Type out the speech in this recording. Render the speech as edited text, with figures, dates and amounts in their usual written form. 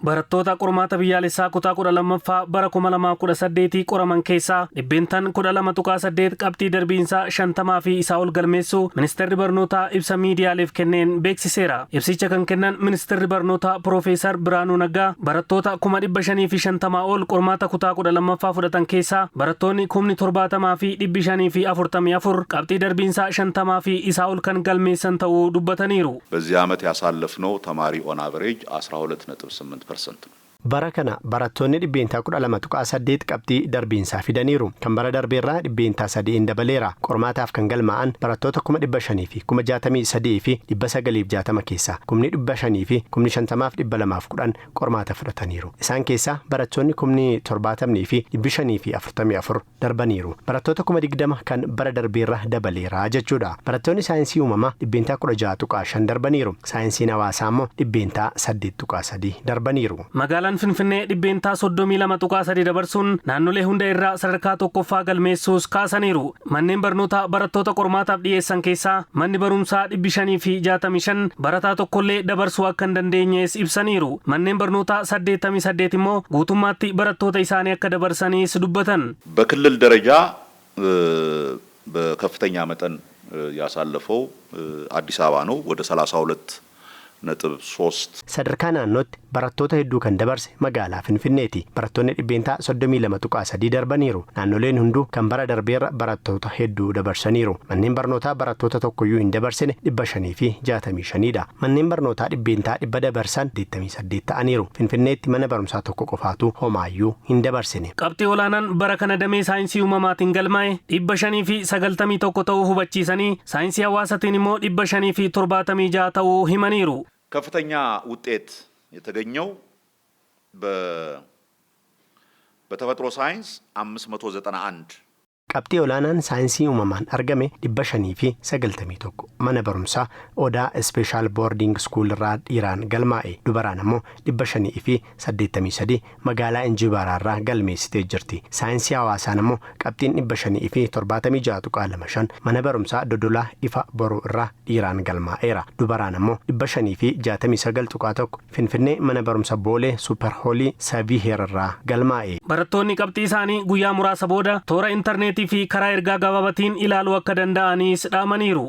Barattoota qormaata biyyaalessaa kutaa 12ffaa bara 2018 qoraman keessaa dhibbeentaan 12.8 qabxii darbiinsaa 50 fi isaa ol galmeessuu ministeerri barnootaa ibsa miidiyaaleef kenneen beeksiseera. Ibsicha kan kennan ministeerri barnootaa Piroofeesar Biraanuu Naggaa barattoota 550 ol qormaata kutaa 12ffaa fudhatan keessaa barattoonni 70 fi 544 qabxii darbiinsaa 50 fi isaa ol kan galmeessan ta'uu dubbataniiru. በዚህ ዓመት ያሳለፍነው ተማሪ ኦን አቨሬጅ 12.8% Bara kana barattoonni dhibbeentaa 12.8 qabxii darbiinsaa fidaniiru. Kan bara darbeerraa dhibbeentaa 3 dabaleera. Qormaataaf kan galmaa'an barattoota 500 fi 63 fi 960 keessaa 500 fi 5210 qormaata fudhataniiru. Isaan keessaa barattoonni 70 fi 544 darbaniiru. Barattoota 20 kan bara darbeerraa dabaleera jechuudha. Barattoonni saayinsii uumamaa dhibbeentaa 16.5 darbaniiru. Saayinsiin hawaasaa immoo dhibbeentaa 8.3 darbaniiru. Magaalaan Finfinnee dhibbeentaa 32.3 dabarsuun naannolee hunda irraa sadarkaa tokkoffaa galmeessuus kaasaniiru. Manneen barnootaa barattoota qormaataaf dhiyeessan keessaa manni barumsaa 565 barataa tokkollee dabarsuu akka hin dandeenyees ibsaniiru. Manneen barnootaa 88 immoo guutummaatti barattoota isaanii akka dabarsaniis dubbatan. በክልል ደረጃ በከፍተኛ መጠን ያሳለፈው አዲስ አበባ ነው ወደ 32.3 Sadarkaa naannootti barattoota hedduu kan dabarse magaalaa Finfinneeti. Barattoonni dhibbeentaa 32.3 darbaniiru. Naannoleen hunduu kan bara darbeerra barattoota hedduu dabarsaniiru. Manneen barnootaa barattoota tokkoyyuu hin dabarsine 500 fi 65dha. Manneen barnootaa dhibbeentaa 100 dabarsan 88 ta'aniiru. Finfinneetti mana barumsaa tokko qofaatu homaayyuu hin dabarsine. Qabxii olaanaan bara kana damee saayinsii uumamaatiin galmaa'e 500 fi 91 ta'uu hubachiisanii saayinsii hawaasaatiin immoo 500 fi 76 ta'uu himaniiru. ከፍተኛ ውጤት የተገኘው በተፈጥሮ ሳይንስ 591 Qabxii olaanaan saayinsii uumamaan argame 591 mana barumsaa Odaa Special Boarding School irraa dhiiraan galmaa'e. Dubaraan immoo 583 magaalaa Injibaraarraa galmeessitee jirti. Saayinsii hawaasaan immoo qabxiin 576.25 mana barumsaa Dodolaa Ifa Boroo irraa dhiiraan galmaa'eera. Dubaraan immoo 569.1 Finfinnee mana barumsa Boolee Super Holy Saviheer irraa galmaa'e. Barattoonni qabxii isaanii guyyaa muraasa booda toora intarneetii fi karaa ergaa gabaabatiin ilaaluu akka danda'anis dhaamaniiru.